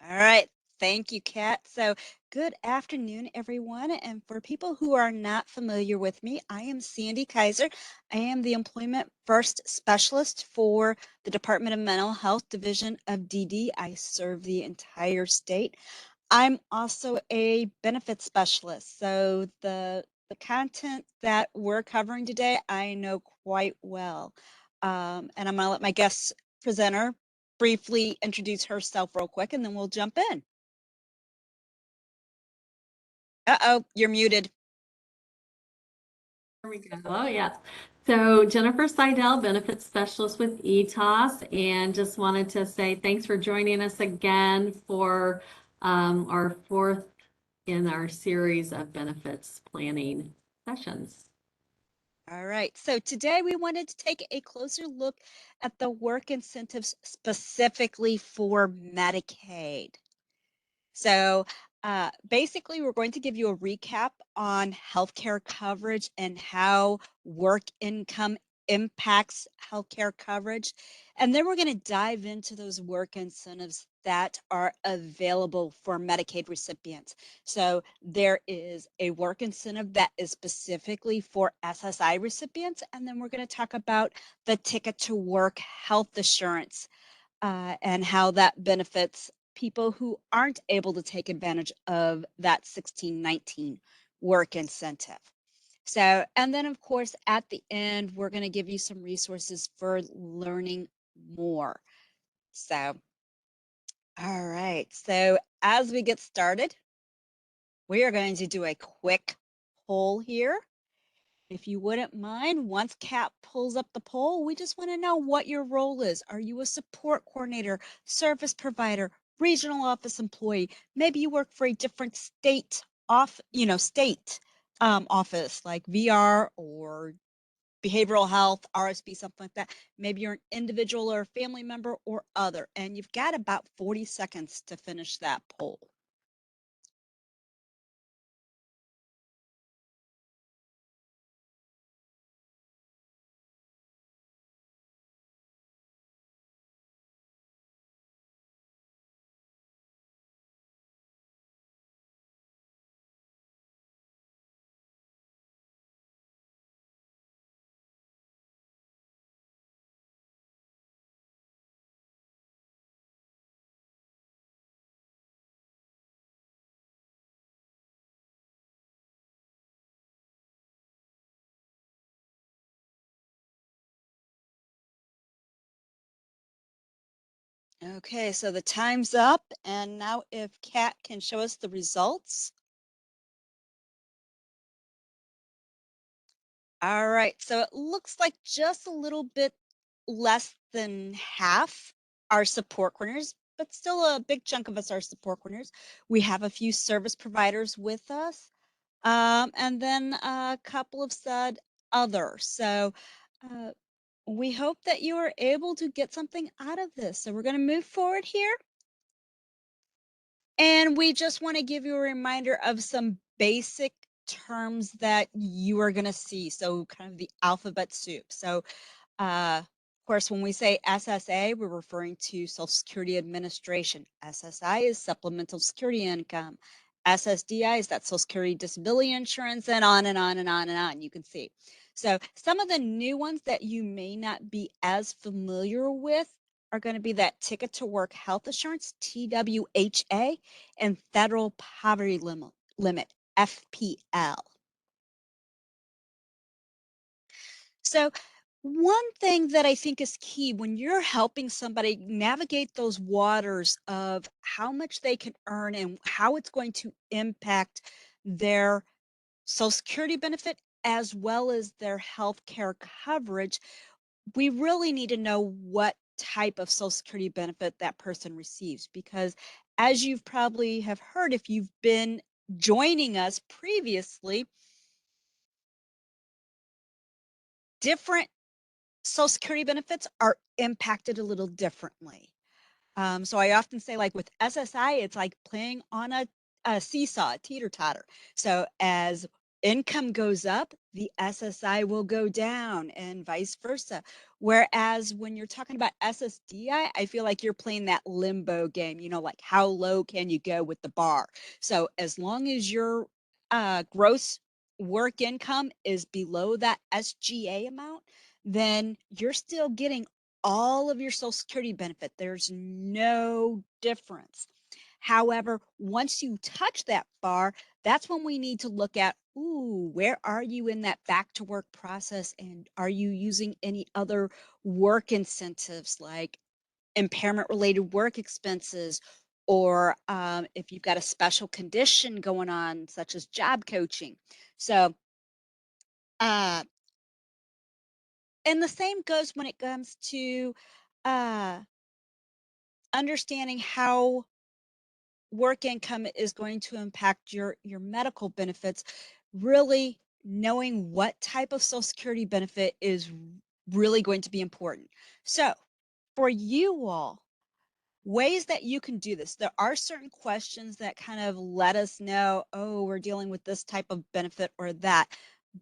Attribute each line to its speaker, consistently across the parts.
Speaker 1: All right. Thank you, Kat. So, good afternoon, everyone. And for people who are not familiar with me, I am Sandy Kaiser. I am the Employment First Specialist for the Department of Mental Health Division of DD. I serve the entire state. I'm also a benefits specialist. So, the content that we're covering today, I know quite well. And I'm going to let my guest presenter briefly introduce herself real quick, and then we'll jump in. Uh-oh, you're muted.
Speaker 2: There we go. Oh, yes. So Jennifer Seidel, Benefits Specialist with ETOS, and just wanted to say thanks for joining us again for our fourth in our series of benefits planning sessions.
Speaker 1: All right, so today we wanted to take a closer look at the work incentives specifically for Medicaid. So basically, we're going to give you a recap on healthcare coverage and how work income impacts healthcare coverage. And then we're going to dive into those work incentives that are available for Medicaid recipients. So there is a work incentive that is specifically for SSI recipients. And then we're going to talk about the Ticket to Work health assurance and how that benefits people who aren't able to take advantage of that 1619 work incentive. So, and then of course, at the end, we're going to give you some resources for learning more. So, all right. So as we get started, we are going to do a quick poll here. If you wouldn't mind, once Kat pulls up the poll, we just want to know what your role is. Are you a support coordinator, service provider, regional office employee? Maybe you work for a different state office like VR or behavioral health, RSP, something like that. Maybe you're an individual or a family member or other, and you've got about 40 seconds to finish that poll. Okay, so the time's up, and now if Kat can show us the results. All right, so it looks like just a little bit less than half are support coordinators, but still a big chunk of us are support coordinators. We have a few service providers with us, and then a couple have said other. So uh, we hope that you are able to get something out of this. So we're going to move forward here. And we just want to give you a reminder of some basic terms that you are going to see. So kind of the alphabet soup. So of course, when we say SSA, we're referring to Social Security Administration. SSI is Supplemental Security Income. SSDI is that Social Security Disability Insurance, and on and on and on and on. You can see. So some of the new ones that you may not be as familiar with are going to be that Ticket to Work Health Assurance, TWHA, and Federal Poverty Limit, FPL. So one thing that I think is key when you're helping somebody navigate those waters of how much they can earn and how it's going to impact their Social Security benefit as well as their health care coverage, we really need to know what type of Social Security benefit that person receives. Because as you've probably have heard, if you've been joining us previously, different Social Security benefits are impacted a little differently. So I often say, like with SSI, it's like playing on a seesaw, a teeter-totter. So as income goes up, the SSI will go down and vice versa. Whereas when you're talking about SSDI, I feel like you're playing that limbo game, you know, like how low can you go with the bar? So as long as your gross work income is below that SGA amount, then you're still getting all of your Social Security benefit. There's no difference. However, once you touch that bar, that's when we need to look at, ooh, where are you in that back to work process? And are you using any other work incentives like impairment related work expenses? Or if you've got a special condition going on, such as job coaching. So, uh, and the same goes when it comes to uh, understanding how work income is going to impact your medical benefits. Really knowing what type of Social Security benefit is really going to be important. So for you all, ways that you can do this, there are certain questions that kind of let us know, oh, we're dealing with this type of benefit or that.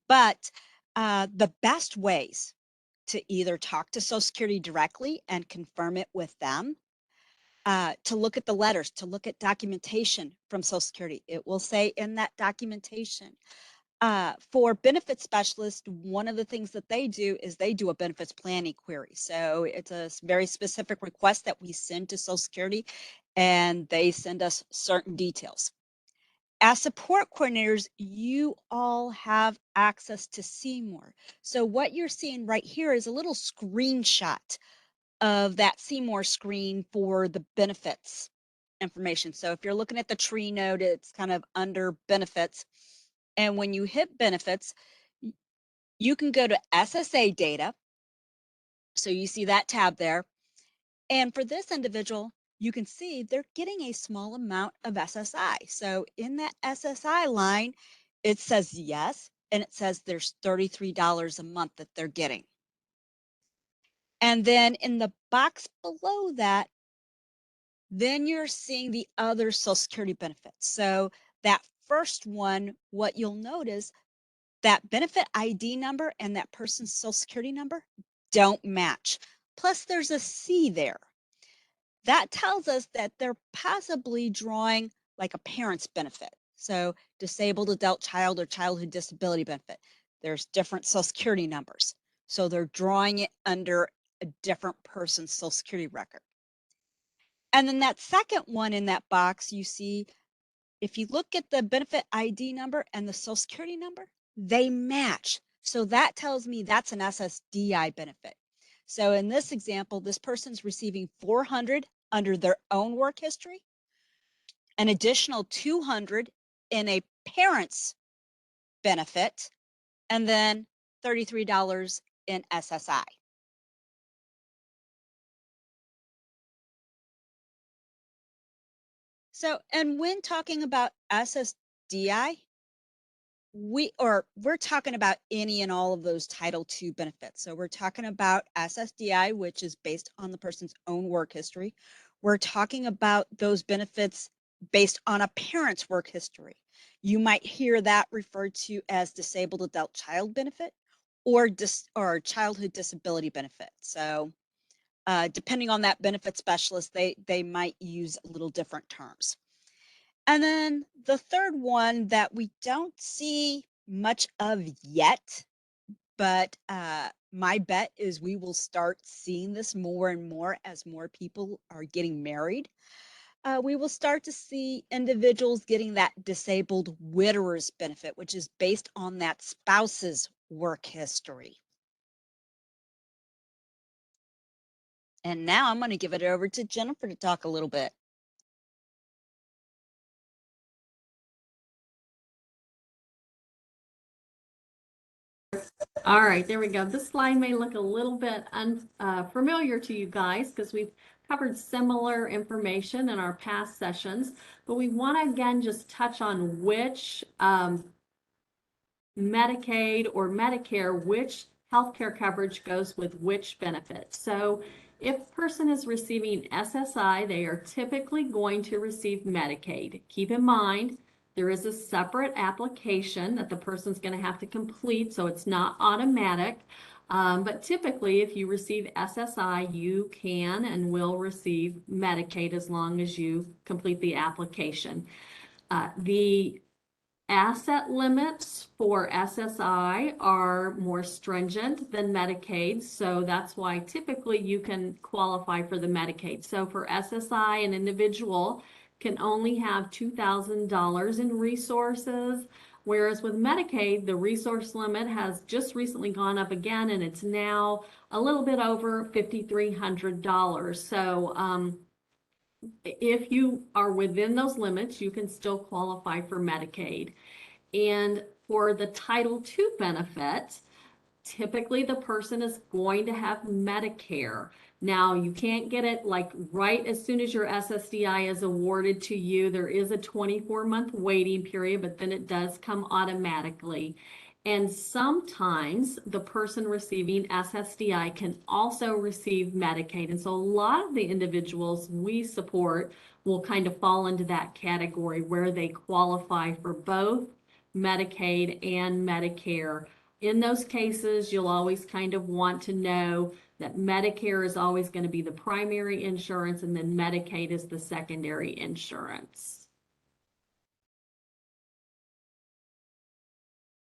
Speaker 1: But the best ways to either talk to Social Security directly and confirm it with them, to look at the letters, to look at documentation from Social Security. It will say in that documentation. For benefit specialists, one of the things that they do is they do a benefits planning query. So it's a very specific request that we send to Social Security, and they send us certain details. As support coordinators, you all have access to see more. So what you're seeing right here is a little screenshot of that Seymour screen for the benefits information. So if you're looking at the tree node, it's kind of under benefits. And when you hit benefits, you can go to SSA data. So you see that tab there. And for this individual, you can see they're getting a small amount of SSI. So in that SSI line, it says yes, and it says there's $33 a month that they're getting. And then in the box below that, then you're seeing the other Social Security benefits. So that first one, what you'll notice, that benefit ID number and that person's Social Security number don't match. Plus there's a C there. That tells us that they're possibly drawing like a parent's benefit. So disabled adult child or childhood disability benefit. There's different Social Security numbers. So they're drawing it under a different person's Social Security record. And then that second one in that box, you see, if you look at the benefit ID number and the Social Security number, they match. So that tells me that's an SSDI benefit. So in this example, this person's receiving 400 under their own work history, an additional 200 in a parent's benefit, and then $33 in SSI. So, and when talking about SSDI, we're talking about any and all of those Title II benefits. So we're talking about SSDI, which is based on the person's own work history. We're talking about those benefits based on a parent's work history. You might hear that referred to as disabled adult child benefit or childhood disability benefit. So depending on that benefit specialist, they might use a little different terms. And then the third one that we don't see much of yet, but my bet is we will start seeing this more and more as more people are getting married. We will start to see individuals getting that disabled widower's benefit, which is based on that spouse's work history. And now I'm going to give it over to Jennifer to talk a little bit.
Speaker 2: All right, there we go. This slide may look a little bit unfamiliar to you guys because we've covered similar information in our past sessions, but we want to again just touch on which Medicaid or Medicare, which healthcare coverage goes with which benefit. So if a person is receiving SSI, they are typically going to receive Medicaid. Keep in mind, There is a separate application that the person's going to have to complete, so it's not automatic. But typically, if you receive SSI, you can and will receive Medicaid as long as you complete the application. The asset limits for SSI are more stringent than Medicaid, so that's why typically you can qualify for the Medicaid. So for SSI, an individual can only have $2,000 in resources, whereas with Medicaid, the resource limit has just recently gone up again, and it's now a little bit over $5,300. So if you are within those limits, you can still qualify for Medicaid. And for the Title II benefit, typically the person is going to have Medicare. Now, you can't get it like right as soon as your SSDI is awarded to you. There is a 24-month waiting period, but then it does come automatically. And sometimes the person receiving SSDI can also receive Medicaid. And so a lot of the individuals we support will kind of fall into that category where they qualify for both Medicaid and Medicare. In those cases, you'll always kind of want to know that Medicare is always going to be the primary insurance, and then Medicaid is the secondary insurance.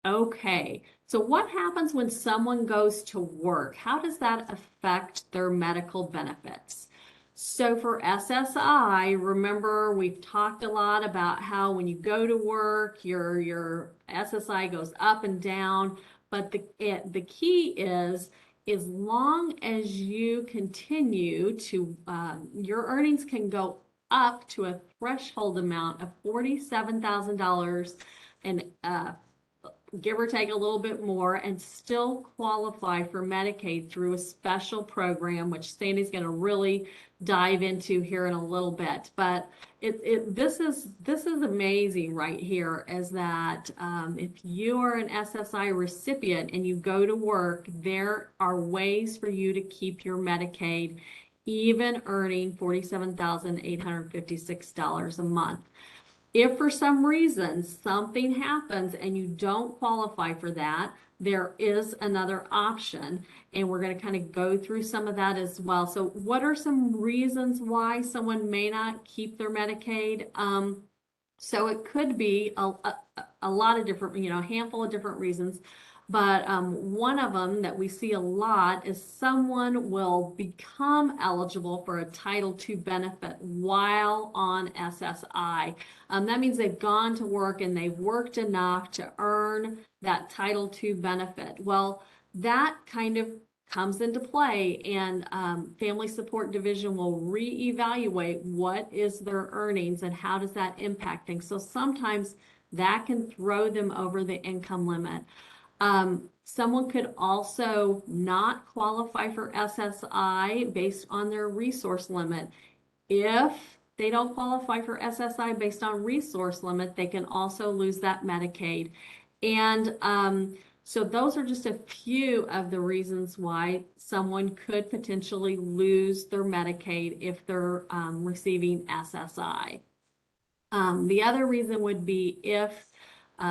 Speaker 2: Okay, so what happens when someone goes to work? How does that affect their medical benefits? So for SSI, remember we've talked a lot about how when you go to work, your SSI goes up and down, but the key is as long as you continue to, your earnings can go up to a threshold amount of $47,000 and give or take a little bit more, and still qualify for Medicaid through a special program, which Sandy's going to really dive into here in a little bit. But this is amazing right here, is that if you are an SSI recipient and you go to work, there are ways for you to keep your Medicaid, even earning $47,856 a month. If for some reason something happens and you don't qualify for that, there is another option, and we're going to kind of go through some of that as well. So what are some reasons why someone may not keep their Medicaid? So it could be a lot of different, a handful of different reasons. But one of them that we see a lot is someone will become eligible for a Title II benefit while on SSI. That means they've gone to work and they've worked enough to earn that Title II benefit. Well, that kind of comes into play, and Family Support Division will reevaluate what is their earnings and how does that impact things. So sometimes that can throw them over the income limit. Someone could also not qualify for SSI based on their resource limit. If they don't qualify for SSI based on resource limit, they can also lose that Medicaid. And so those are just a few of the reasons why someone could potentially lose their Medicaid if they're receiving SSI. The other reason would be if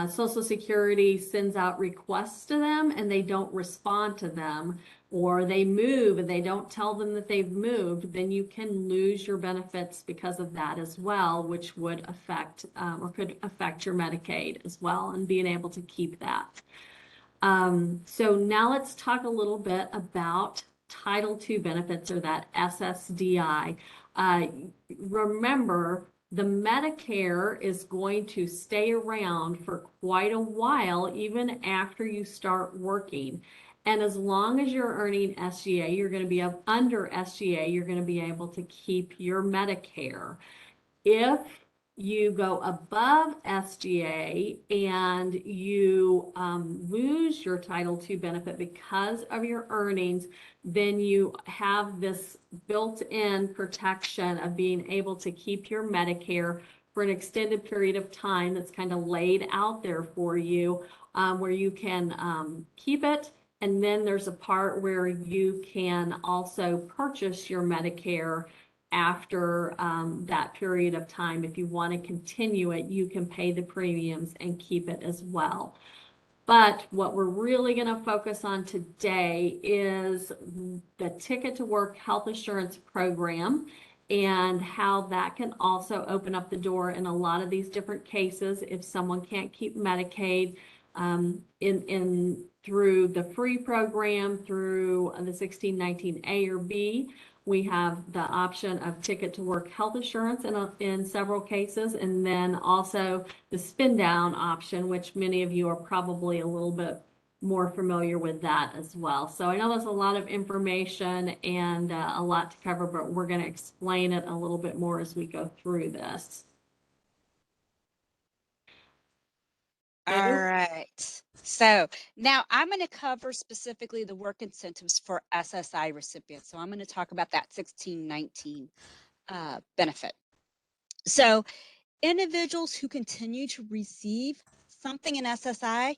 Speaker 2: Social Security sends out requests to them and they don't respond to them, or they move and they don't tell them that they've moved, then you can lose your benefits because of that as well, which would affect or could affect your Medicaid as well, and being able to keep that. So now let's talk a little bit about Title II benefits, or that SSDI. Remember, the Medicare is going to stay around for quite a while, even after you start working. And as long as you're earning SGA, you're going to be under SGA, you're going to be able to keep your Medicare. If you go above SGA and you lose your Title II benefit because of your earnings, then you have this built-in protection of being able to keep your Medicare for an extended period of time that's kind of laid out there for you, where you can keep it. And then there's a part where you can also purchase your Medicare after that period of time. If you want to continue it, you can pay the premiums and keep it as well. But what we're really going to focus on today is the Ticket to Work health insurance program and how that can also open up the door in a lot of these different cases if someone can't keep Medicaid through the free program, through the 1619A or B. We have the option of Ticket to Work health insurance in several cases, and then also the spin down option, which many of you are probably a little bit more familiar with that as well. So I know there's a lot of information and a lot to cover, but we're going to explain it a little bit more as we go through this.
Speaker 1: All right. So now I'm going to cover specifically the work incentives for SSI recipients. So I'm going to talk about that 1619 benefit. So individuals who continue to receive something in SSI,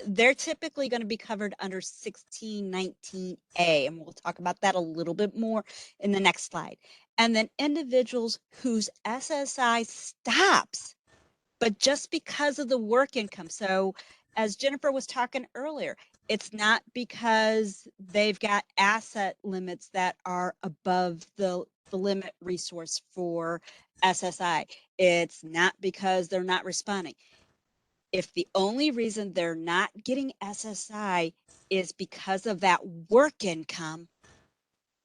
Speaker 1: they're typically going to be covered under 1619A, and we'll talk about that a little bit more in the next slide. And then individuals whose SSI stops, but just because of the work income. So as Jennifer was talking earlier, it's not because they've got asset limits that are above the limit resource for SSI. It's not because they're not responding. If the only reason they're not getting SSI is because of that work income,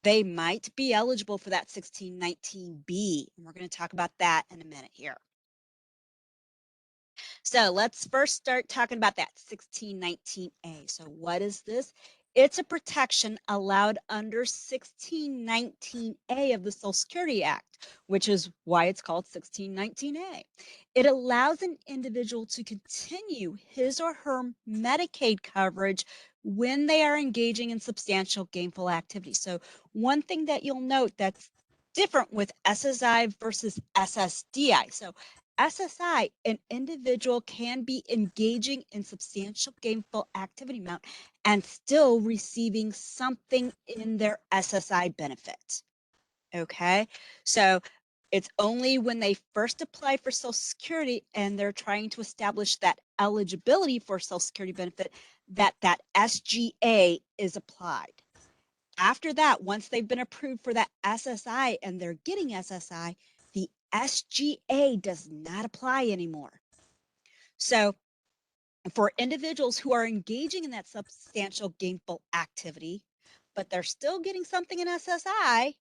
Speaker 1: they might be eligible for that 1619B. And we're going to talk about that in a minute here. So let's first start talking about that 1619A. So what is this? It's a protection allowed under 1619A of the Social Security Act, which is why it's called 1619A. It allows an individual to continue his or her Medicaid coverage when they are engaging in substantial gainful activity. So one thing that you'll note that's different with SSI versus SSDI. So SSI, an individual can be engaging in substantial gainful activity amount and still receiving something in their SSI benefit. Okay, so it's only when they first apply for Social Security and they're trying to establish that eligibility for Social Security benefit that that SGA is applied. After that, once they've been approved for that SSI and they're getting SSI, the SGA does not apply anymore. So for individuals who are engaging in that substantial gainful activity, but they're still getting something in SSI,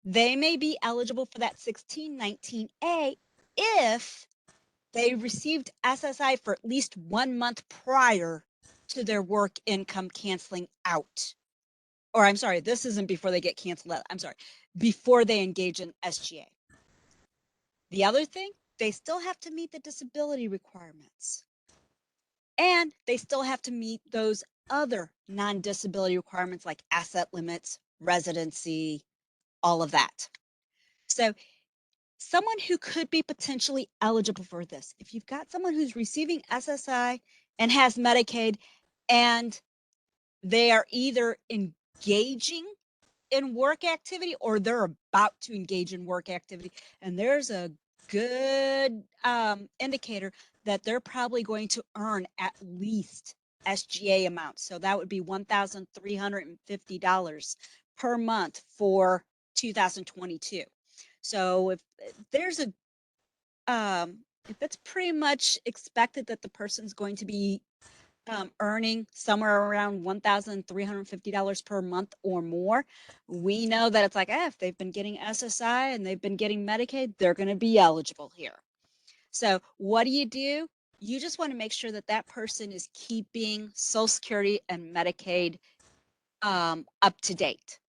Speaker 1: they may be eligible for that 1619A if they received SSI for at least 1 month prior to their work income canceling out. Or I'm sorry, this isn't before they get canceled out. I'm sorry, before they engage in SGA. The other thing, they still have to meet the disability requirements. And they still have to meet those other non-disability requirements like asset limits, residency, all of that. So someone who could be potentially eligible for this, if you've got someone who's receiving SSI and has Medicaid and they are either engaging in work activity or they're about to engage in work activity, and there's a good indicator that they're probably going to earn at least SGA amounts. So that would be $1,350 per month for 2022. So if there's a if it's pretty much expected that the person's going to be earning somewhere around $1,350 per month or more, we know that it's like, if they've been getting SSI and they've been getting Medicaid, they're going to be eligible here. So what do? You just want to make sure that that person is keeping Social Security and Medicaid up to date.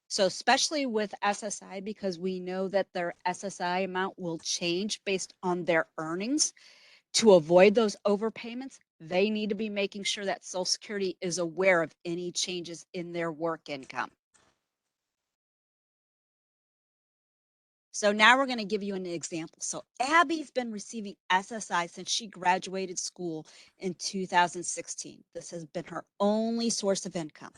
Speaker 1: So especially with SSI, because we know that their SSI amount will change based on their earnings. To avoid those overpayments, they need to be making sure that Social Security is aware of any changes in their work income. So now we're going to give you an example. So Abby's been receiving SSI since she graduated school in 2016. This has been her only source of income.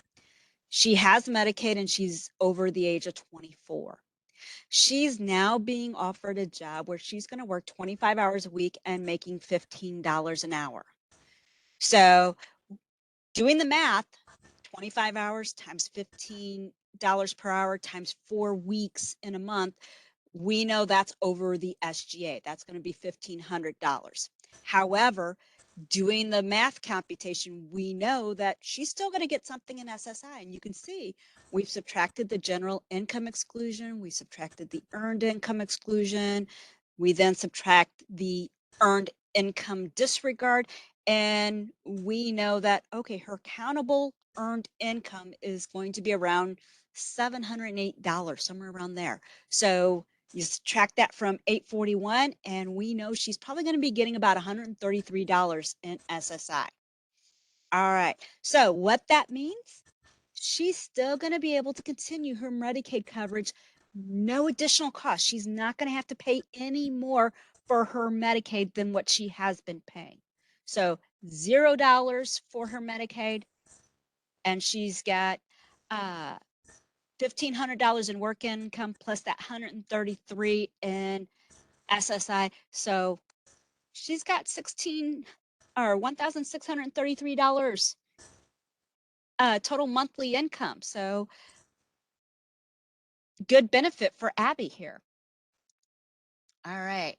Speaker 1: She has Medicaid and she's over the age of 24. She's now being offered a job where she's going to work 25 hours a week and making $15 an hour. So doing the math, 25 hours times $15 per hour times 4 weeks in a month, we know that's over the SGA. That's going to be $1,500. However, doing the math computation, we know that she's still going to get something in SSI. And you can see we've subtracted the general income exclusion, we subtracted the earned income exclusion, we then subtract the earned income disregard, and we know that, okay, her countable earned income is going to be around $708, somewhere around there. So you subtract that from 841, and we know she's probably going to be getting about $133 in SSI. All right, so what that means, she's still going to be able to continue her Medicaid coverage, no additional cost. She's not going to have to pay any more for her Medicaid than what she has been paying. So $0 for her Medicaid, and she's got $1,500 in work income plus that $133 in SSI. So she's got $1,633 total monthly income. So good benefit for Abby here. All right,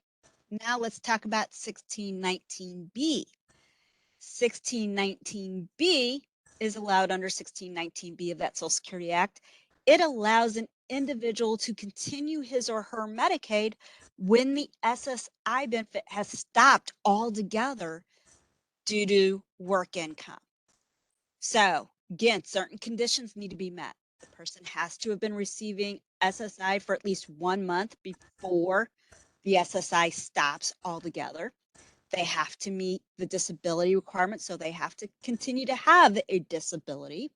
Speaker 1: now let's talk about 1619B. 1619B is allowed under 1619B of that Social Security Act. It allows an individual to continue his or her Medicaid when the SSI benefit has stopped altogether due to work income. So again, certain conditions need to be met. The person has to have been receiving SSI for at least 1 month before the SSI stops altogether. They have to meet the disability requirements, so they have to continue to have a disability.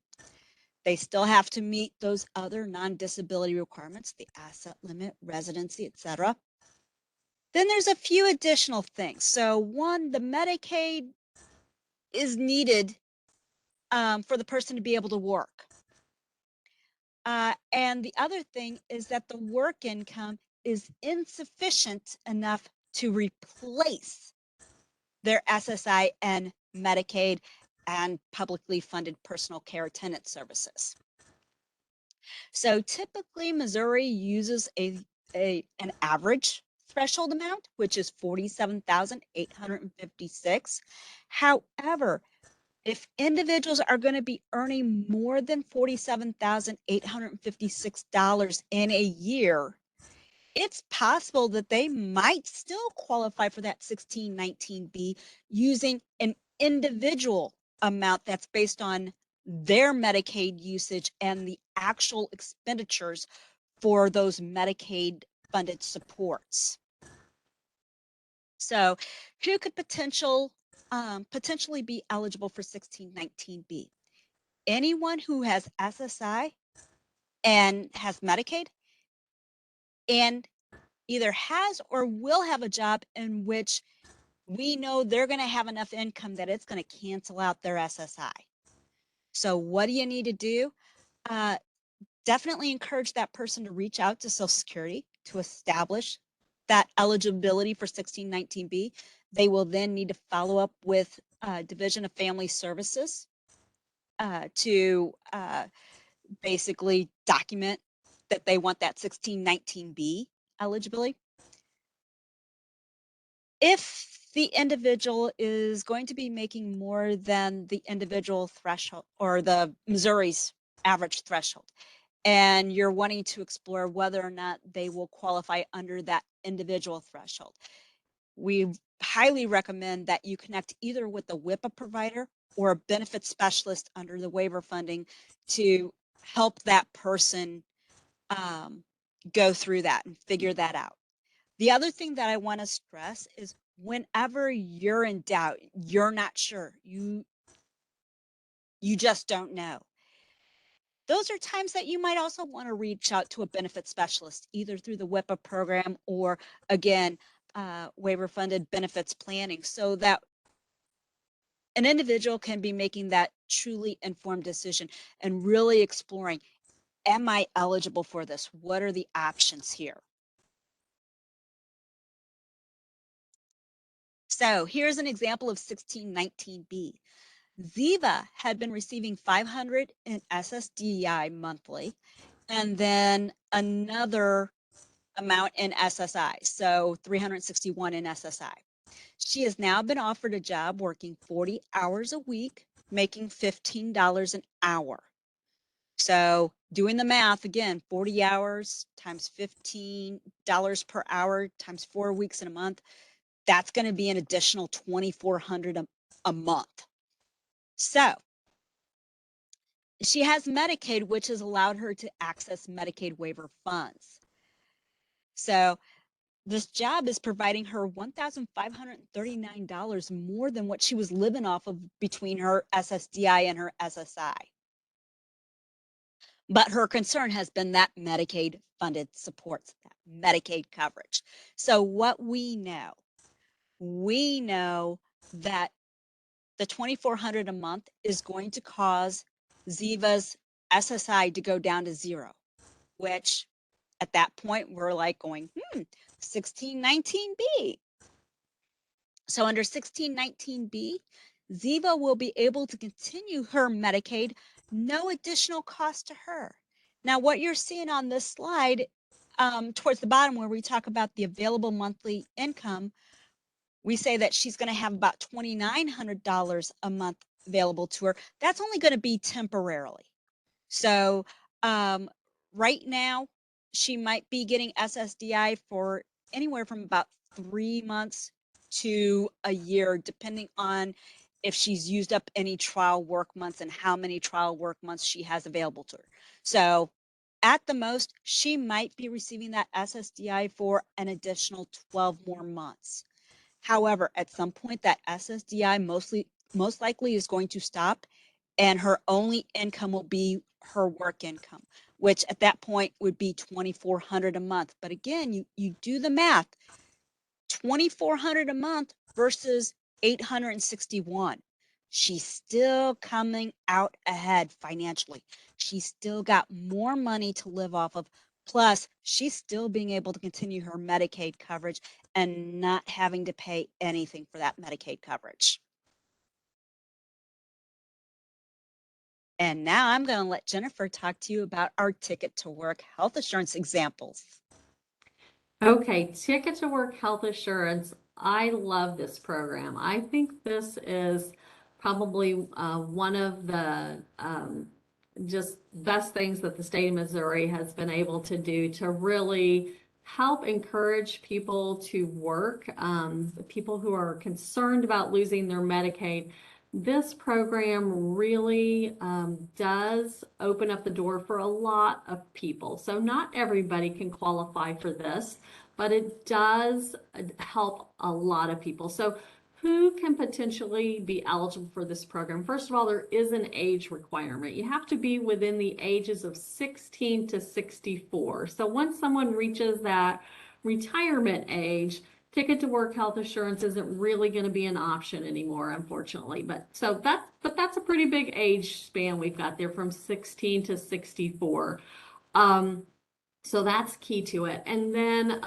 Speaker 1: They still have to meet those other non-disability requirements, the asset limit, residency, etc. Then there's a few additional things. So one, the Medicaid is needed for the person to be able to work. And the other thing is that the work income is insufficient enough to replace their SSI and Medicaid and publicly funded personal care attendant services. So typically Missouri uses an average threshold amount, which is $47,856. However, if individuals are going to be earning more than $47,856 in a year, it's possible that they might still qualify for that 1619B using an individual amount that's based on their Medicaid usage and the actual expenditures for those Medicaid funded supports. So who could potentially be eligible for 1619B? Anyone who has SSI and has Medicaid and either has or will have a job in which we know they're going to have enough income that it's going to cancel out their SSI. So what do you need to do? Definitely encourage that person to reach out to Social Security to establish that eligibility for 1619B. They will then need to follow up with Division of Family Services to basically document that they want that 1619B eligibility. If the individual is going to be making more than the individual threshold or the Missouri's average threshold, and you're wanting to explore whether or not they will qualify under that individual threshold, we highly recommend that you connect either with the WIPA provider or a benefit specialist under the waiver funding to help that person go through that and figure that out. The other thing that I want to stress is whenever you're in doubt, you're not sure, you just don't know. Those are times that you might also want to reach out to a benefit specialist, either through the WIPA program or, again, waiver funded benefits planning, so that an individual can be making that truly informed decision and really exploring, am I eligible for this? What are the options here? So here's an example of 1619B. Ziva had been receiving 500 in SSDI monthly, and then another amount in SSI, so 361 in SSI. She has now been offered a job working 40 hours a week, making $15 an hour. So doing the math again, 40 hours times $15 per hour times 4 weeks in a month, that's going to be an additional $2,400 a month. So she has Medicaid, which has allowed her to access Medicaid waiver funds. So this job is providing her $1,539 more than what she was living off of between her SSDI and her SSI. But her concern has been that Medicaid funded supports, that Medicaid coverage. So what we know that the $2,400 a month is going to cause Ziva's SSI to go down to zero, which at that point we're like going, 1619B. So under 1619B, Ziva will be able to continue her Medicaid, no additional cost to her. Now, what you're seeing on this slide towards the bottom where we talk about the available monthly income, we say that she's going to have about $2,900 a month available to her. That's only going to be temporarily. So right now, she might be getting SSDI for anywhere from about 3 months to a year, depending on if she's used up any trial work months and how many trial work months she has available to her. So at the most, she might be receiving that SSDI for an additional 12 more months. However, at some point, that SSDI most likely is going to stop, and her only income will be her work income, which at that point would be $2,400 a month. But again, you do the math, $2,400 a month versus $861. She's still coming out ahead financially. She's still got more money to live off of. Plus, she's still being able to continue her Medicaid coverage and not having to pay anything for that Medicaid coverage. And now I'm going to let Jennifer talk to you about our Ticket to Work health assurance examples.
Speaker 2: Okay, Ticket to Work Health Assurance. I love this program. I think this is probably one of the just best things that the state of Missouri has been able to do to really help encourage people to work, people who are concerned about losing their Medicaid. This program really does open up the door for a lot of people. So not everybody can qualify for this, but it does help a lot of people. So who can potentially be eligible for this program? First of all, there is an age requirement. You have to be within the ages of 16 to 64. So once someone reaches that retirement age, Ticket to Work health assurance isn't really going to be an option anymore, unfortunately. But that's a pretty big age span we've got there from 16 to 64. So that's key to it. And then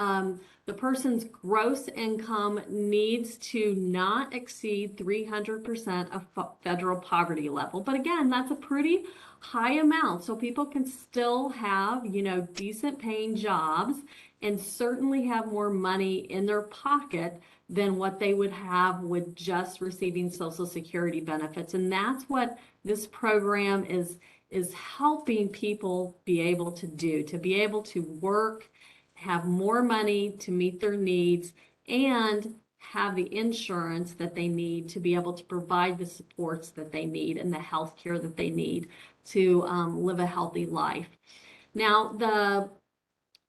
Speaker 2: the person's gross income needs to not exceed 300% of federal poverty level. But again, that's a pretty high amount. So people can still have, decent paying jobs and certainly have more money in their pocket than what they would have with just receiving Social Security benefits. And that's what this program is helping people be able to do, to be able to work, have more money to meet their needs, and have the insurance that they need to be able to provide the supports that they need and the health care that they need to live a healthy life. Now, the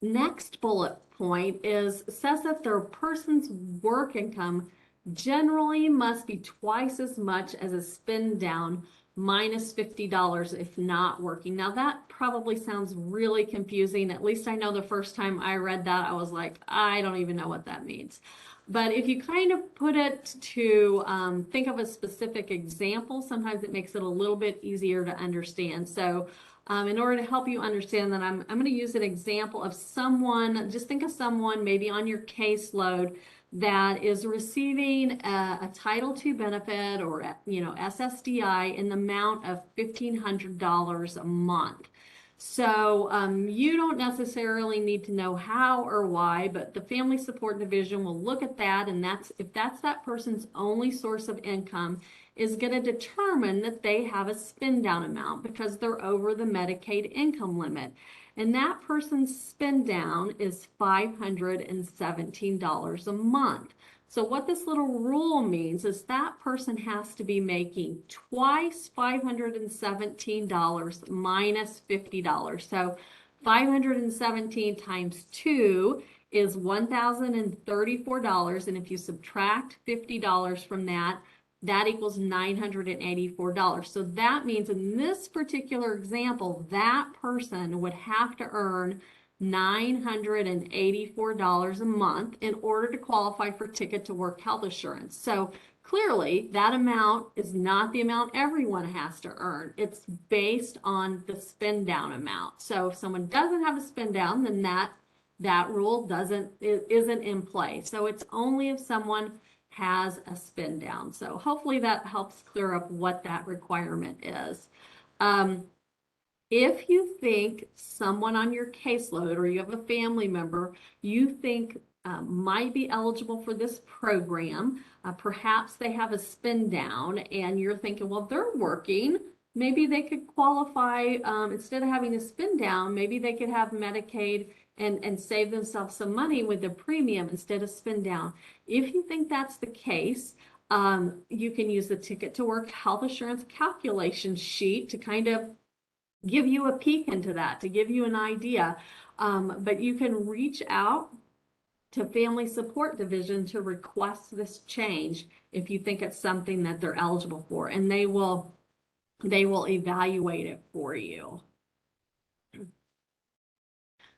Speaker 2: next bullet point says that their person's work income generally must be twice as much as a spin down minus $50 if not working. Now that probably sounds really confusing. At least I know the first time I read that, I was like, I don't even know what that means. But if you kind of put it to think of a specific example, sometimes it makes it a little bit easier to understand. So in order to help you understand that, I'm going to use an example of someone, just think of someone maybe on your caseload that is receiving a Title II benefit or SSDI in the amount of $1,500 a month. So you don't necessarily need to know how or why, but the Family Support Division will look at that, and if that's that person's only source of income, is going to determine that they have a spend down amount because they're over the Medicaid income limit. And that person's spend down is $517 a month. So what this little rule means is that person has to be making twice $517 minus $50. So 517 times 2 is $1,034. And if you subtract $50 from that, that equals $984. So that means in this particular example, that person would have to earn $984 a month in order to qualify for Ticket to Work health insurance. So clearly that amount is not the amount everyone has to earn. It's based on the spend down amount. So if someone doesn't have a spend down, then that rule isn't in play. So it's only if someone has a spend down. So hopefully that helps clear up what that requirement is. If you think someone on your caseload or you have a family member you think might be eligible for this program, perhaps they have a spend down and you're thinking, well, they're working, maybe they could qualify, instead of having a spend down, maybe they could have Medicaid and save themselves some money with a premium instead of spend down. If you think that's the case, you can use the Ticket to Work health insurance calculation sheet to kind of give you a peek into that, to give you an idea. But you can reach out to Family Support Division to request this change if you think it's something that they're eligible for, and they will evaluate it for you.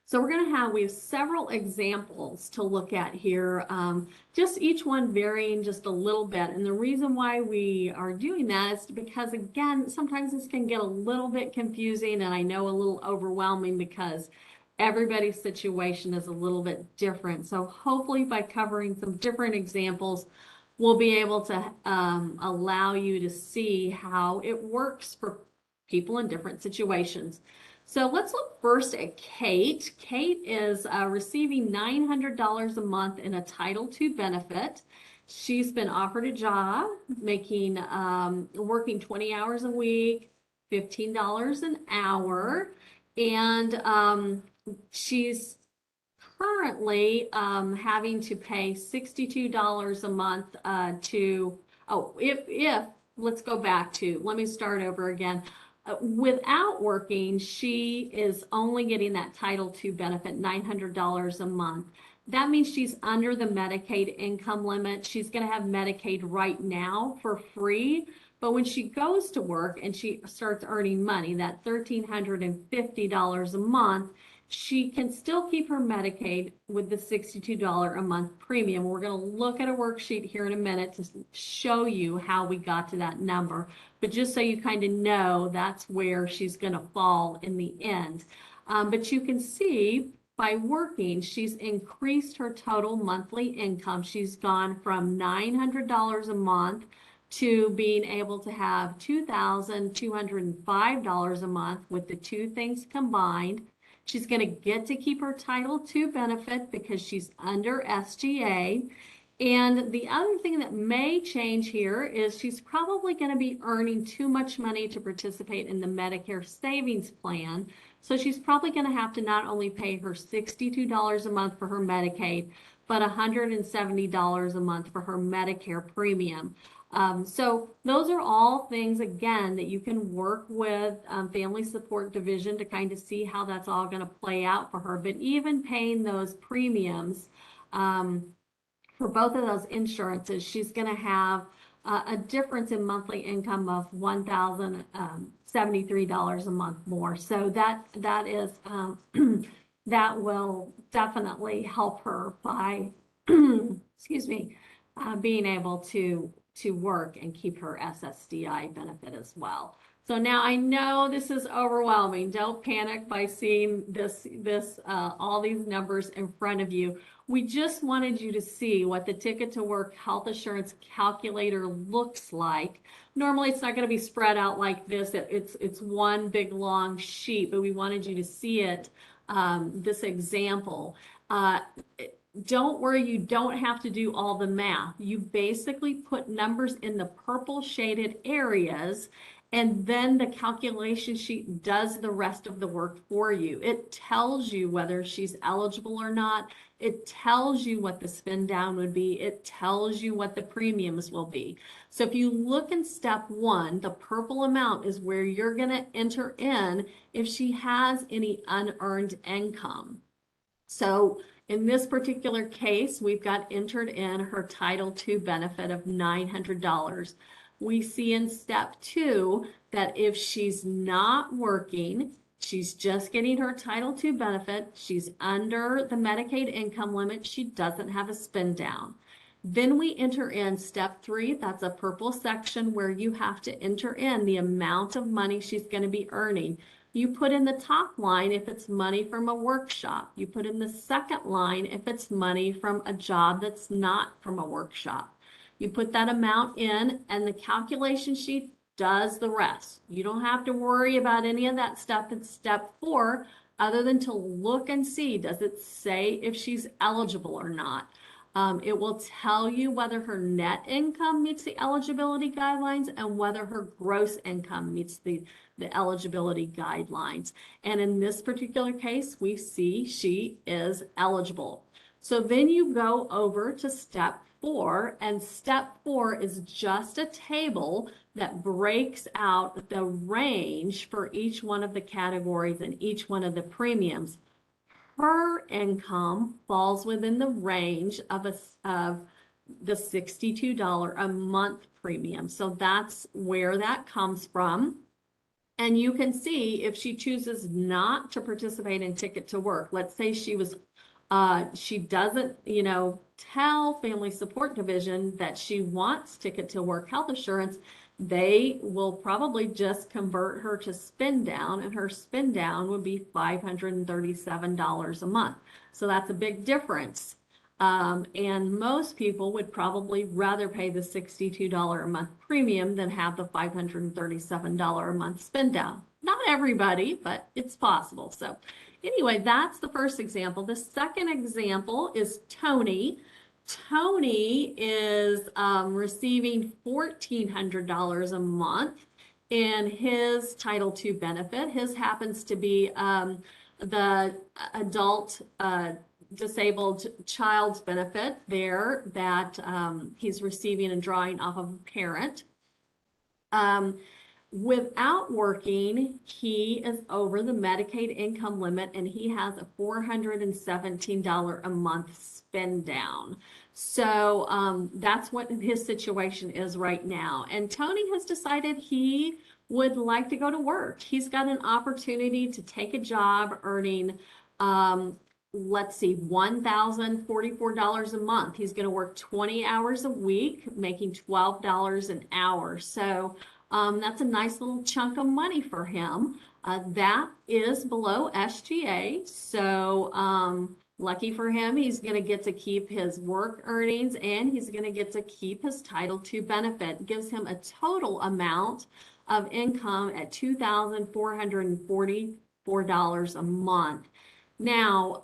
Speaker 2: So we have several examples to look at here, just each one varying just a little bit. And the reason why we are doing that is because, again, sometimes this can get a little bit confusing and I know a little overwhelming because everybody's situation is a little bit different. So hopefully by covering some different examples, we'll be able to allow you to see how it works for people in different situations. So let's look first at Kate. Kate is receiving $900 a month in a Title II benefit. She's been offered a job, making working 20 hours a week, $15 an hour, and she's currently having to pay $62 a month let's go back to, let me start over again. Without working, she is only getting that Title II benefit, $900 a month. That means she's under the Medicaid income limit. She's going to have Medicaid right now for free. But when she goes to work and she starts earning money, that $1,350 a month, she can still keep her Medicaid with the $62 a month premium. We're going to look at a worksheet here in a minute to show you how we got to that number. But just so you kind of know, that's where she's going to fall in the end. But you can see by working, she's increased her total monthly income. She's gone from $900 a month to being able to have $2,205 a month with the two things combined. She's going to get to keep her Title II benefit because she's under SGA. And the other thing that may change here is she's probably going to be earning too much money to participate in the Medicare savings plan. So she's probably going to have to not only pay her $62 a month for her Medicaid, but $170 a month for her Medicare premium. So those are all things, again, that you can work with Family Support Division to kind of see how that's all going to play out for her. But even paying those premiums for both of those insurances, she's going to have a difference in monthly income of $1,073 a month more. So that is that will definitely help her by excuse me, being able to work and keep her SSDI benefit as well. So now I know this is overwhelming. Don't panic by seeing this all these numbers in front of you. We just wanted you to see what the Ticket to Work health assurance calculator looks like. Normally it's not going to be spread out like this. It's one big long sheet, but we wanted you to see it, this example. Don't worry, you don't have to do all the math. You basically put numbers in the purple shaded areas, and then the calculation sheet does the rest of the work for you. It tells you whether she's eligible or not. It tells you what the spin down would be. It tells you what the premiums will be. So if you look in step 1, the purple amount is where you're going to enter in if she has any unearned income. So in this particular case, we've got entered in her Title II benefit of $900. We see in step 2 that if she's not working, she's just getting her Title II benefit, she's under the Medicaid income limit, she doesn't have a spin down. Then we enter in step 3, that's a purple section where you have to enter in the amount of money she's going to be earning. You put in the top line if it's money from a workshop. You put in the second line if it's money from a job that's not from a workshop. You put that amount in and the calculation sheet does the rest. You don't have to worry about any of that stuff in step 4 other than to look and see, does it say if she's eligible or not? It will tell you whether her net income meets the eligibility guidelines and whether her gross income meets the eligibility guidelines. And in this particular case, we see she is eligible. So then you go over to step 4, and step 4 is just a table that breaks out the range for each one of the categories and each one of the premiums. Her income falls within the range of the $62 a month premium. So that's where that comes from. And you can see if she chooses not to participate in Ticket to Work. Let's say she doesn't, tell Family Support Division that she wants Ticket to Work health assurance. They will probably just convert her to spin down, and her spin down would be $537 a month. So that's a big difference. And most people would probably rather pay the $62 a month premium than have the $537 a month spin down. Not everybody, but it's possible. So anyway, that's the first example. The second example is Tony. Tony is receiving $1,400 a month in his Title II benefit. His happens to be the adult disabled child's benefit there that he's receiving and drawing off of a parent. Without working, he is over the Medicaid income limit and he has a $417 a month spend down. So that's what his situation is right now. And Tony has decided he would like to go to work. He's got an opportunity to take a job earning, let's see, $1,044 a month. He's going to work 20 hours a week, making $12 an hour. So that's a nice little chunk of money for him. That is below SGA. So lucky for him, he's going to get to keep his work earnings and he's going to get to keep his Title II benefit. It gives him a total amount of income at $2,444 a month. Now,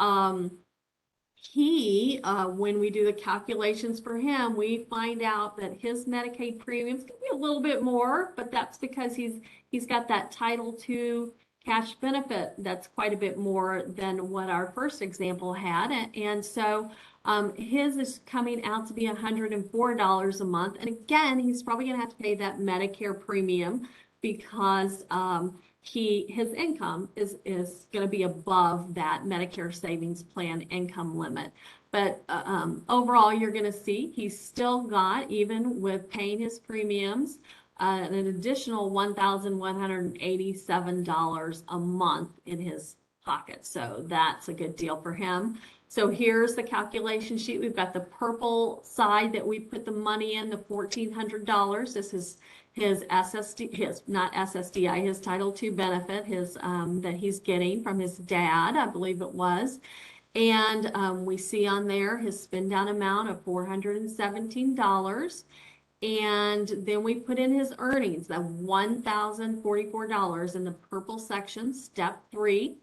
Speaker 2: when we do the calculations for him, we find out that his Medicaid premiums can be a little bit more, but that's because he's got that Title II cash benefit that's quite a bit more than what our first example had. And so his is coming out to be $104 a month. And again, he's probably going to have to pay that Medicare premium because his income is going to be above that Medicare Savings Plan income limit. But overall, you're going to see he's still got, even with paying his premiums, an additional $1,187 a month in his pocket. So that's a good deal for him. So here's the calculation sheet. We've got the purple side that we put the money in, the $1,400. This is his not SSDI, his Title II benefit, that he's getting from his dad, I believe it was. And we see on there his spend down amount of $417. And then we put in his earnings, the $1,044 in the purple section, step 3.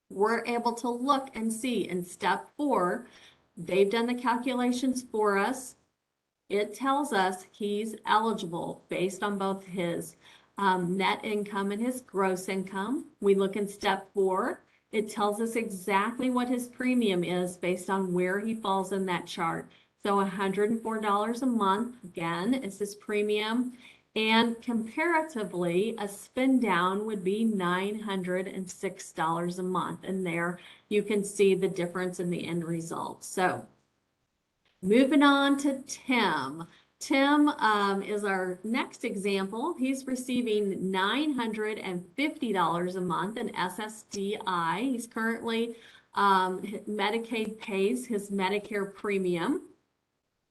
Speaker 2: We're able to look and see in step 4, they've done the calculations for us. It tells us he's eligible based on both his net income and his gross income. We look in step 4. It tells us exactly what his premium is based on where he falls in that chart. So $104 a month, again, is his premium. And comparatively, a spend down would be $906 a month. And there you can see the difference in the end result. So moving on to Tim. Tim is our next example. He's receiving $950 a month in SSDI. He's currently, Medicaid pays his Medicare premium.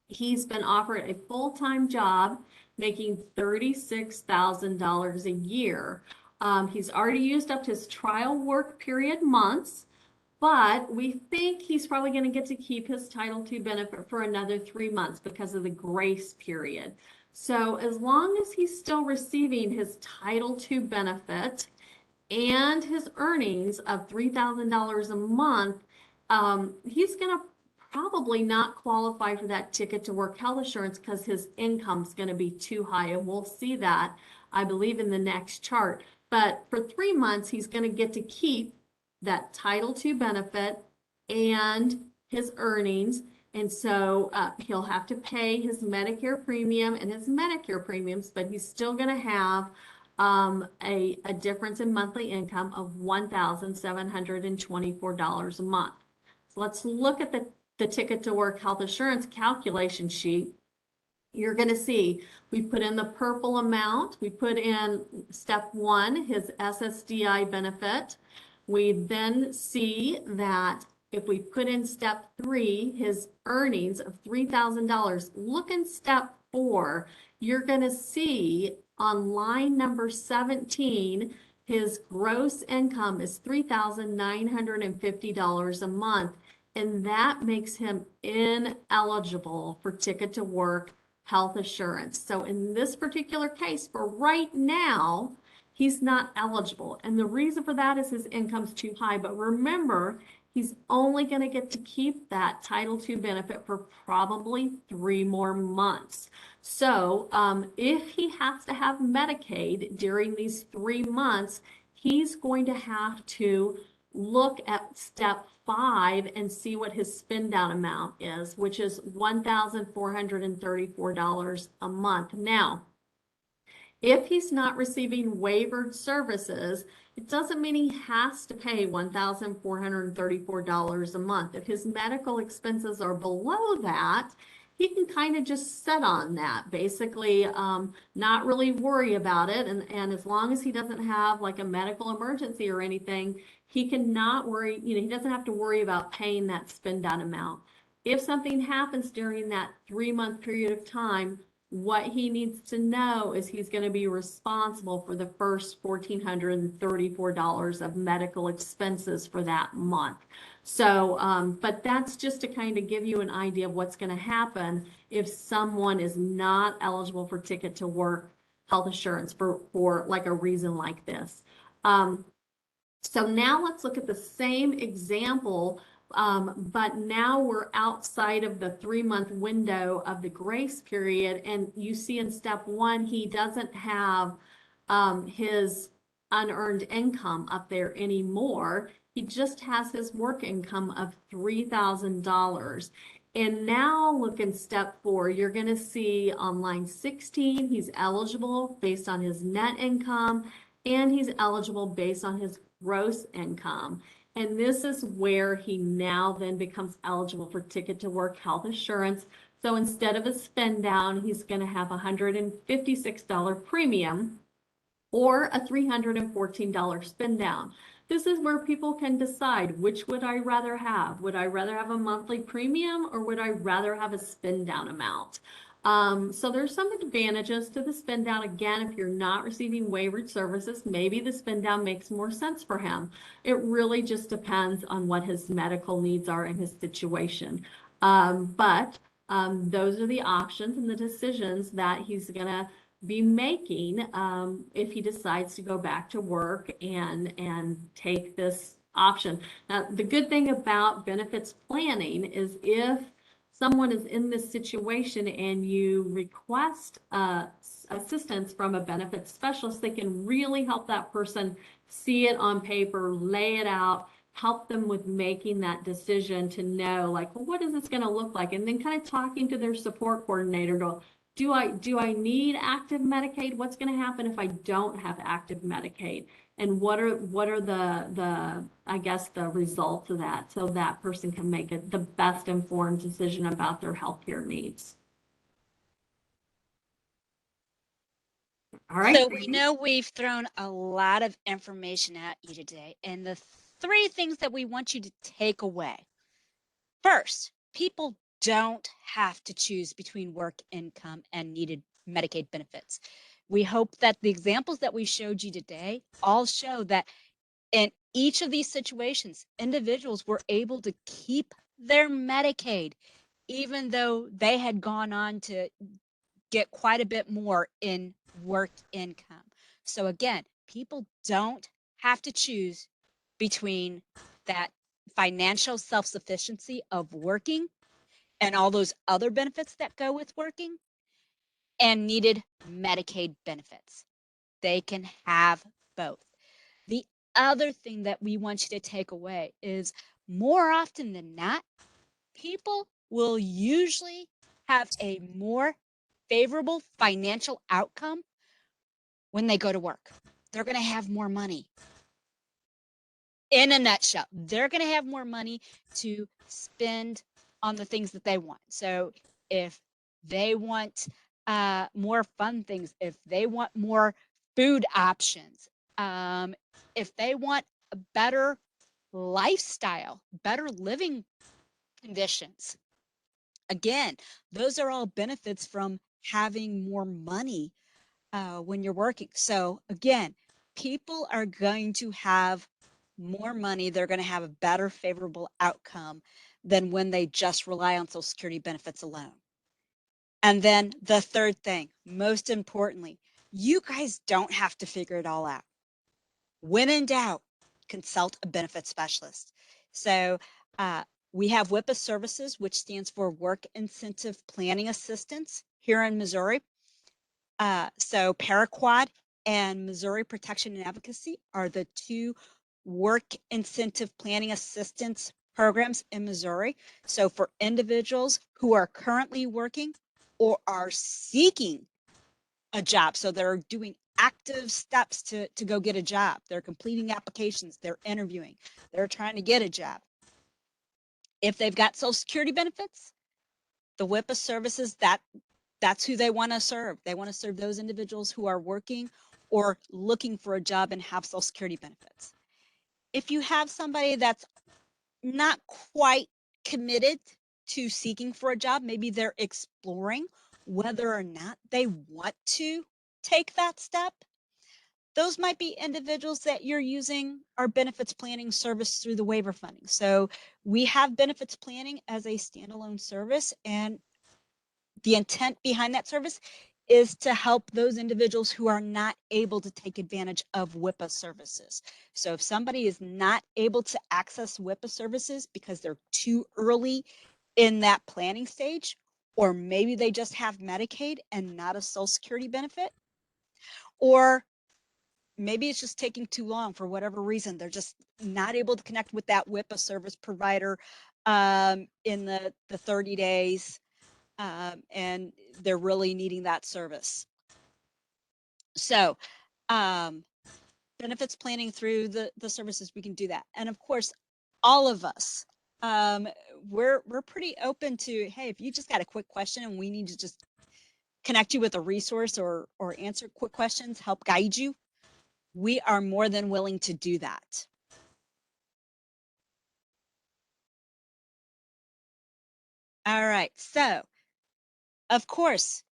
Speaker 2: He's been offered a full-time job making $36,000 a year. He's already used up his trial work period months, but we think he's probably going to get to keep his Title II benefit for another 3 months because of the grace period. So as long as he's still receiving his Title II benefit and his earnings of $3,000 a month, he's going to probably not qualify for that ticket to work health insurance because his income's going to be too high. And we'll see that, I believe, in the next chart. But for 3 months, he's going to get to keep that Title II benefit and his earnings. And so he'll have to pay his Medicare premium and his Medicare premiums, but he's still going to have a difference in monthly income of $1,724 a month. So let's look at the Ticket to Work health insurance calculation sheet. You're going to see we put in the purple amount. We put in step 1, his SSDI benefit. We then see that if we put in step 3, his earnings of $3,000, look in step 4, you're going to see on line number 17, his gross income is $3,950 a month. And that makes him ineligible for Ticket to Work health insurance. So in this particular case, for right now, he's not eligible. And the reason for that is his income's too high. But remember, he's only going to get to keep that Title II benefit for probably 3 more months. So if he has to have Medicaid during these 3 months, he's going to have to look at step 5 and see what his spend down amount is, which is $1,434 a month. Now, if he's not receiving waivered services, it doesn't mean he has to pay $1,434 a month. If his medical expenses are below that, he can kind of just sit on that, basically not really worry about it. And as long as he doesn't have like a medical emergency or anything, he cannot worry, he doesn't have to worry about paying that spend down amount. If something happens during that 3-month period of time, what he needs to know is he's going to be responsible for the first $1,434 of medical expenses for that month. So, but that's just to kind of give you an idea of what's going to happen if someone is not eligible for Ticket to Work health insurance for like a reason like this. So now let's look at the same example, but now we're outside of the 3-month window of the grace period. And you see in step 1, he doesn't have his unearned income up there anymore. He just has his work income of $3,000. And now look in step 4, you're going to see on line 16, he's eligible based on his net income, and he's eligible based on his gross income. And this is where he now then becomes eligible for Ticket to Work health insurance. So instead of a spend down, he's going to have a $156 premium or a $314 spend down. This is where people can decide, which would I rather have? Would I rather have a monthly premium or would I rather have a spend down amount? So there's some advantages to the spend down. Again, if you're not receiving waivered services, maybe the spend down makes more sense for him. It really just depends on what his medical needs are and his situation. But those are the options and the decisions that he's going to be making if he decides to go back to work and take this option. Now, the good thing about benefits planning is if someone is in this situation and you request assistance from a benefits specialist, they can really help that person see it on paper, lay it out, help them with making that decision to know, like, well, what is this going to look like? And then kind of talking to their support coordinator, go, do I need active Medicaid? What's going to happen if I don't have active Medicaid? And what are the I guess the results of that, so that person can make the best informed decision about their healthcare needs. All right.
Speaker 1: So we know we've thrown a lot of information at you today, and the three things that we want you to take away. First, people don't have to choose between work income and needed Medicaid benefits. We hope that the examples that we showed you today all show that in each of these situations, individuals were able to keep their Medicaid, even though they had gone on to get quite a bit more in work income. So again, people don't have to choose between that financial self-sufficiency of working and all those other benefits that go with working and needed Medicaid benefits. They can have both. The other thing that we want you to take away is more often than not, people will usually have a more favorable financial outcome when they go to work. They're going to have more money. In a nutshell, they're going to have more money to spend on the things that they want. So if they want more fun things, if they want more food options, if they want a better lifestyle, better living conditions, again, those are all benefits from having more money when you're working. So again, people are going to have more money. They're going to have a better favorable outcome than when they just rely on Social Security benefits alone. And then the third thing, most importantly, you guys don't have to figure it all out. When in doubt, consult a benefit specialist. So we have WIPA services, which stands for Work Incentive Planning Assistance here in Missouri. So Paraquad and Missouri Protection and Advocacy are the two work incentive planning assistance programs in Missouri. So for individuals who are currently working or are seeking a job, so they're doing active steps to go get a job, they're completing applications, they're interviewing, they're trying to get a job. If they've got Social Security benefits, the WIPA services, that's who they want to serve. They want to serve those individuals who are working or looking for a job and have Social Security benefits. If you have somebody that's not quite committed to seeking for a job, maybe they're exploring whether or not they want to take that step, those might be individuals that you're using our benefits planning service through the waiver funding. So we have benefits planning as a standalone service, and the intent behind that service is to help those individuals who are not able to take advantage of WIPA services. So if somebody is not able to access WIPA services because they're too early in that planning stage, or maybe they just have Medicaid and not a Social Security benefit, or maybe it's just taking too long for whatever reason, they're just not able to connect with that WIPA service provider in the 30 days, and they're really needing that service. So benefits planning through the services, we can do that. And of course, all of us. We're pretty open to, hey, if you just got a quick question and we need to just connect you with a resource or answer quick questions, help guide you, we are more than willing to do that. All right, so of course,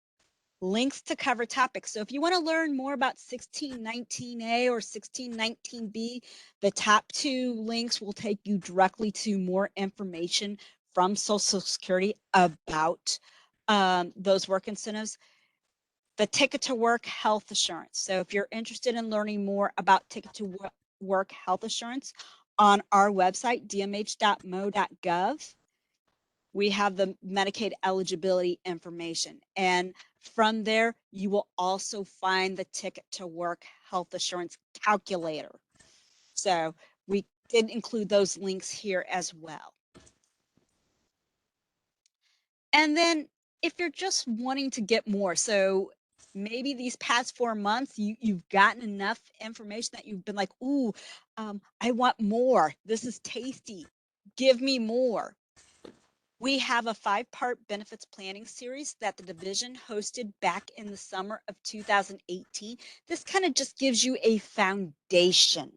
Speaker 1: links to cover topics. So if you want to learn more about 1619A or 1619B, the top two links will take you directly to more information from Social Security about those work incentives. The Ticket to Work Health Assurance. So if you're interested in learning more about Ticket to Work Health Assurance, on our website, dmh.mo.gov, we have the Medicaid eligibility information. And from there, you will also find the Ticket to Work Health Assurance Calculator. So we did include those links here as well. And then if you're just wanting to get more, so maybe these past 4 months, you've gotten enough information that you've been like, ooh, I want more. This is tasty. Give me more. We have a 5-part benefits planning series that the division hosted back in the summer of 2018. This kind of just gives you a foundation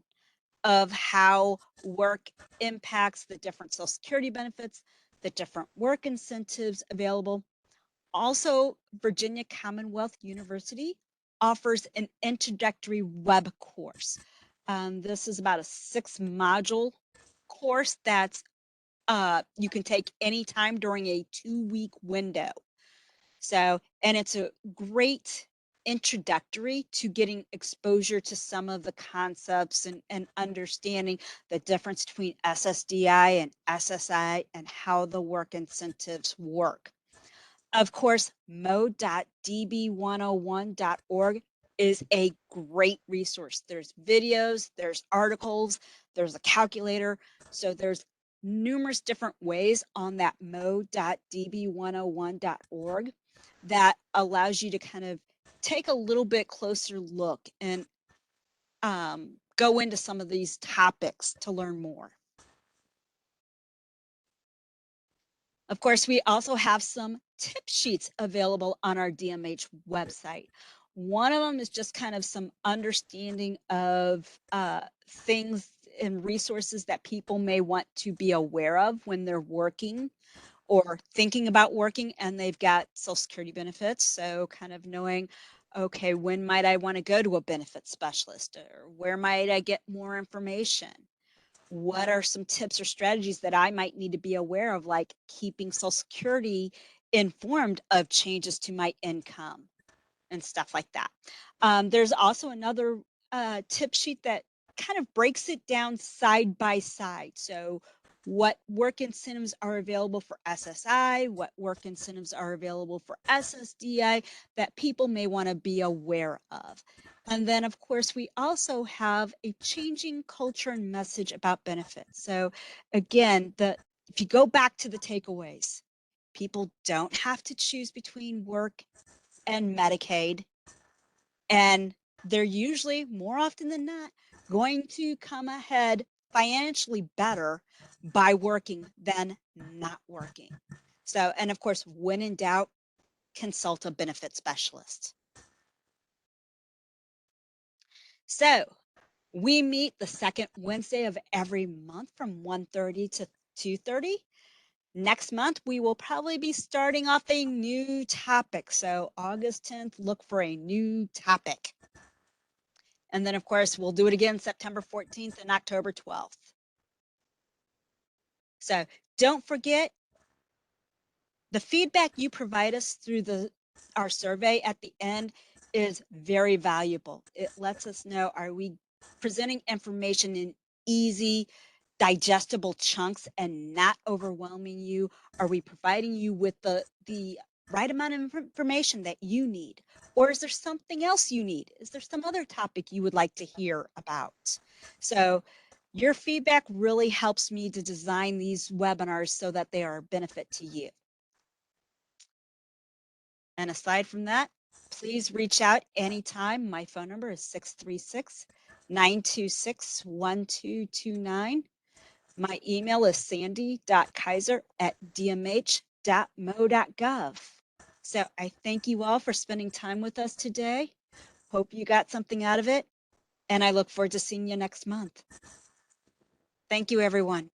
Speaker 1: of how work impacts the different Social Security benefits, the different work incentives available. Also, Virginia Commonwealth University offers an introductory web course. This is about a 6-module course that's you can take anytime during a 2-week window. So, and it's a great introductory to getting exposure to some of the concepts and understanding the difference between SSDI and SSI and how the work incentives work. Of course, mo.db101.org is a great resource. There's videos, there's articles, there's a calculator. So there's numerous different ways on that mo.db101.org that allows you to kind of take a little bit closer look and go into some of these topics to learn more. Of course, we also have some tip sheets available on our DMH website. One of them is just kind of some understanding of things and resources that people may want to be aware of when they're working or thinking about working and they've got Social Security benefits. So kind of knowing, okay, when might I want to go to a benefit specialist, or where might I get more information? What are some tips or strategies that I might need to be aware of, like keeping Social Security informed of changes to my income and stuff like that. There's also another tip sheet that kind of breaks it down side by side. So what work incentives are available for SSI, what work incentives are available for SSDI that people may want to be aware of. And then, of course, we also have a changing culture and message about benefits. So again, if you go back to the takeaways, people don't have to choose between work and Medicaid. And they're usually, more often than not, going to come ahead financially better by working than not working. So, and of course, when in doubt, consult a benefit specialist. So we meet the second Wednesday of every month from 1:30 to 2:30. Next month, we will probably be starting off a new topic. So August 10th, look for a new topic. And then, of course, we'll do it again September 14th and October 12th. So don't forget, the feedback you provide us through our survey at the end is very valuable. It lets us know, are we presenting information in easy, digestible chunks and not overwhelming you? Are we providing you with the right amount of information that you need? Or is there something else you need? Is there some other topic you would like to hear about? So your feedback really helps me to design these webinars so that they are a benefit to you. And aside from that, please reach out anytime. My phone number is 636-926-1229. My email is sandy.kaiser@dmh.mo.gov. So I thank you all for spending time with us today. Hope you got something out of it, and I look forward to seeing you next month. Thank you, everyone.